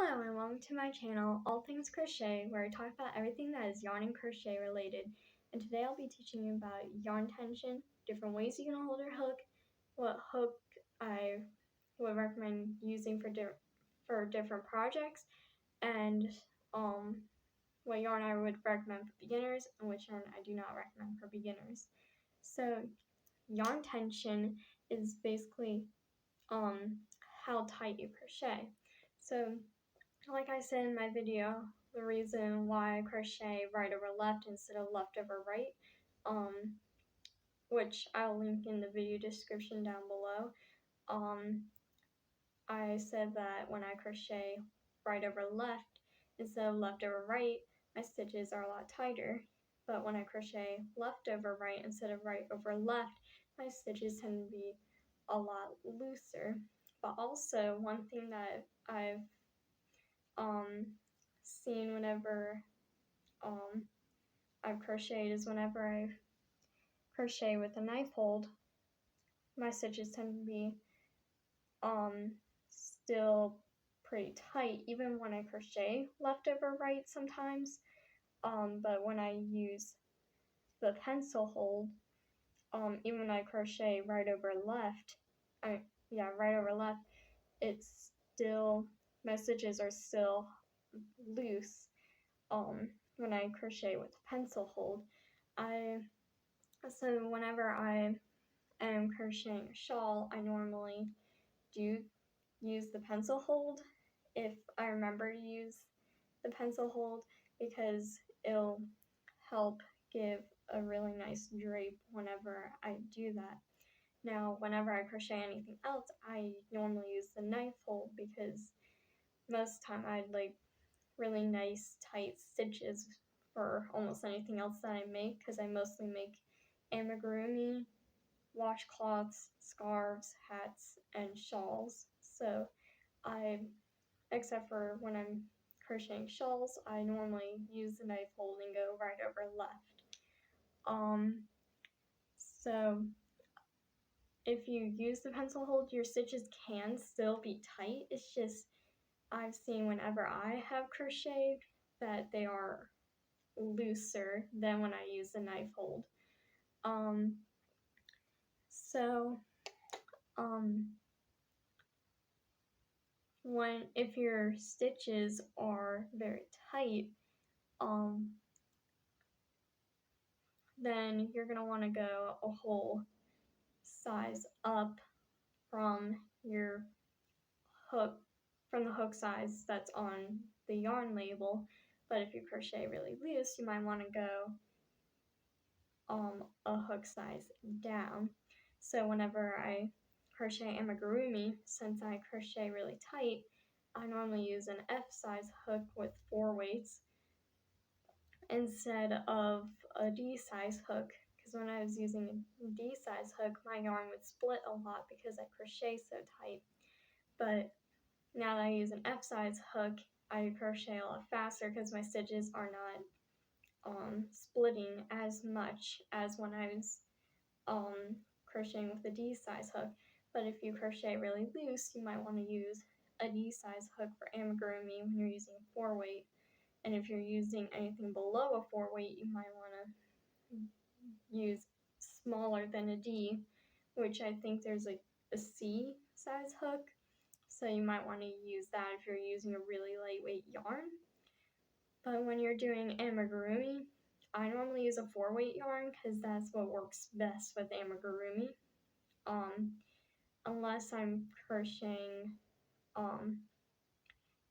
Hello and welcome to my channel, All Things Crochet, where I talk about everything that is yarn and crochet related. And today I'll be teaching you about yarn tension, different ways you can hold your hook, what hook I would recommend using for different projects, and what yarn I would recommend for beginners and which yarn I do not recommend for beginners. So yarn tension is basically how tight you crochet. So like I said in my video, the reason why I crochet right over left instead of left over right, which I'll link in the video description down below, I said that when I crochet right over left instead of left over right, my stitches are a lot tighter. But when I crochet left over right instead of right over left, my stitches tend to be a lot looser. But also, one thing that I've seen whenever I've crocheted is whenever I crochet with a knife hold, my stitches tend to be still pretty tight even when I crochet left over right sometimes, but when I use the pencil hold, even when I crochet right over left, right over left, it's still, my stitches are still loose when I crochet with the pencil hold. So whenever I am crocheting a shawl, I normally do use the pencil hold if I remember to use the pencil hold, because it'll help give a really nice drape whenever I do that. Now, whenever I crochet anything else, I normally use the knife hold because most of the time I'd like really nice tight stitches for almost anything else that I make, because I mostly make amigurumi, washcloths, scarves, hats, and shawls. So except for when I'm crocheting shawls, I normally use the knife hold and go right over left. So if you use the pencil hold, your stitches can still be tight. It's just I've seen whenever I have crocheted that they are looser than when I use the knife hold. If your stitches are very tight, then you're gonna want to go a whole size up from your hook, from the hook size that's on the yarn label. But if you crochet really loose, you might want to go a hook size down. So whenever I crochet amigurumi, since I crochet really tight, I normally use an F size hook with 4 weights instead of a D size hook, because when I was using a D size hook, my yarn would split a lot because I crochet so tight. But now that I use an F size hook, I crochet a lot faster because my stitches are not splitting as much as when I was crocheting with a D size hook. But if you crochet really loose, you might want to use a D size hook for amigurumi when you're using a 4 weight. And if you're using anything below a 4 weight, you might want to use smaller than a D, which I think there's like a C size hook. So you might want to use that if you're using a really lightweight yarn. But when you're doing amigurumi, I normally use a 4 weight yarn because that's what works best with amigurumi. Unless I'm crocheting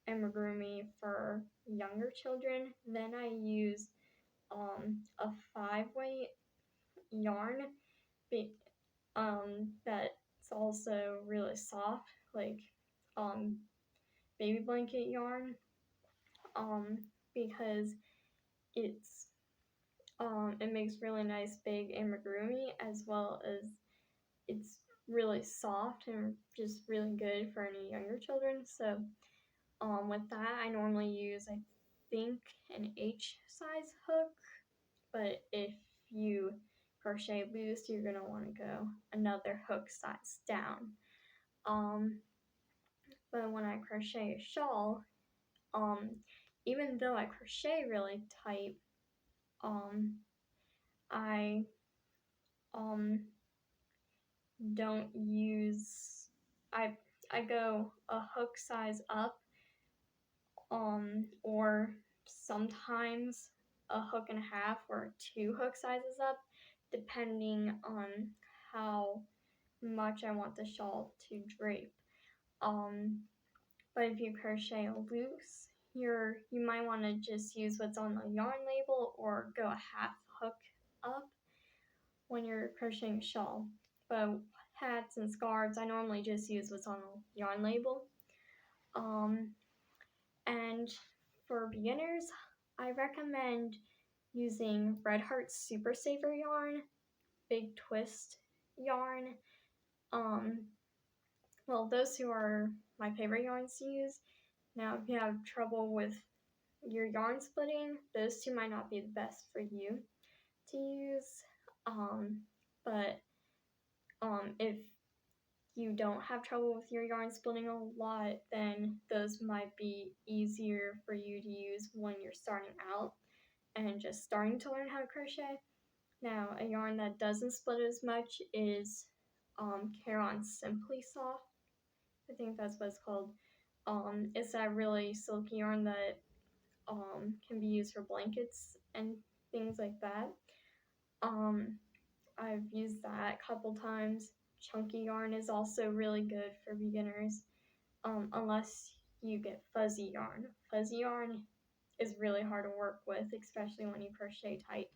amigurumi for younger children, then I use a 5 weight yarn that's also really soft, like baby blanket yarn, because it makes really nice big amigurumi, as well as it's really soft and just really good for any younger children. So with that, I normally use, I think, an H size hook, but if you crochet loose, you're going to want to go another hook size down. But when I crochet a shawl, Even though I crochet really tight, I don't use, I go a hook size up, or sometimes a hook and a half or 2 hook sizes up, depending on how much I want the shawl to drape. But if you crochet loose, you might want to just use what's on the yarn label or go a half hook up when you're crocheting a shawl. But hats and scarves, I normally just use what's on the yarn label. And for beginners, I recommend using Red Heart Super Saver yarn, Big Twist yarn. Well, those two are my favorite yarns to use. Now, if you have trouble with your yarn splitting, those two might not be the best for you to use. But if you don't have trouble with your yarn splitting a lot, then those might be easier for you to use when you're starting out and just starting to learn how to crochet. Now, a yarn that doesn't split as much is Caron Simply Soft. I think that's what it's called. It's that really silky yarn that can be used for blankets and things like that. I've used that a couple times. Chunky yarn is also really good for beginners, unless you get fuzzy yarn. Fuzzy yarn is really hard to work with, especially when you crochet tight.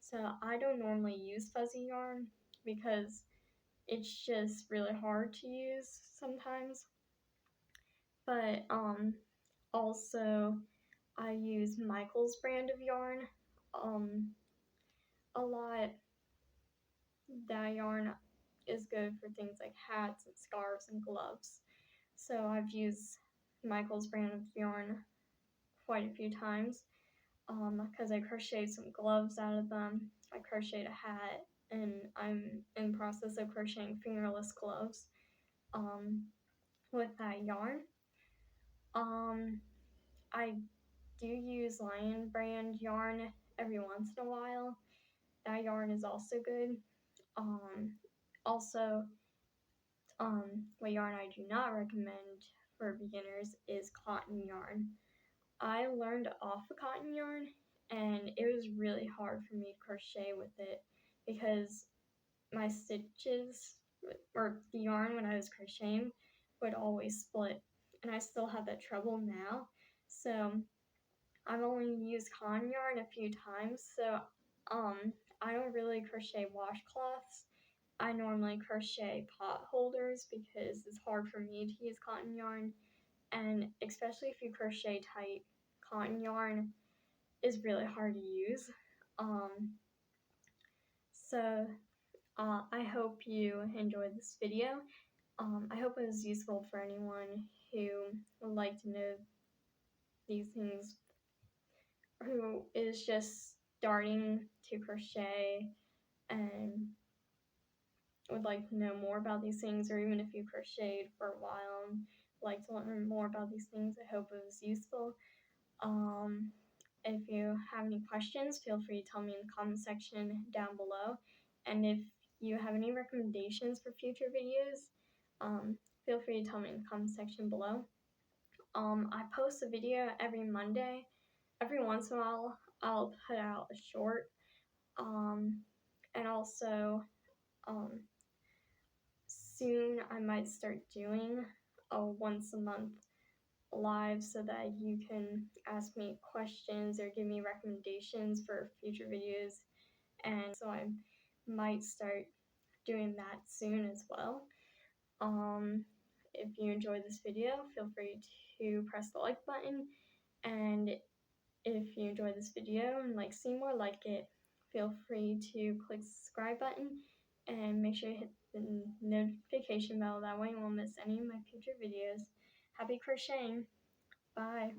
So I don't normally use fuzzy yarn because it's just really hard to use sometimes. But also I use Michael's brand of yarn a lot. That yarn is good for things like hats and scarves and gloves. So I've used Michael's brand of yarn quite a few times because I crocheted some gloves out of them. I crocheted a hat, and I'm in the process of crocheting fingerless gloves with that yarn. I do use Lion brand yarn every once in a while. That yarn is also good. Also, what yarn I do not recommend for beginners is cotton yarn. I learned off of cotton yarn, and it was really hard for me to crochet with it because my stitches, or the yarn when I was crocheting, would always split, and I still have that trouble now. So I've only used cotton yarn a few times, so I don't really crochet washcloths. I normally crochet pot holders because it's hard for me to use cotton yarn, and especially if you crochet tight, cotton yarn is really hard to use. So I hope you enjoyed this video. I hope it was useful for anyone who would like to know these things, who is just starting to crochet and would like to know more about these things, or even if you crocheted for a while and like to learn more about these things. I hope it was useful. If you have any questions, feel free to tell me in the comment section down below. And if you have any recommendations for future videos, feel free to tell me in the comment section below. I post a video every Monday. Every once in a while, I'll put out a short. And also, soon I might start doing a once a month live so that you can ask me questions or give me recommendations for future videos, and so I might start doing that soon as well. If you enjoyed this video, feel free to press the like button, and if you enjoyed this video and like see more like it, feel free to click the subscribe button and make sure you hit the notification bell. That way you won't miss any of my future videos. Happy crocheting! Bye!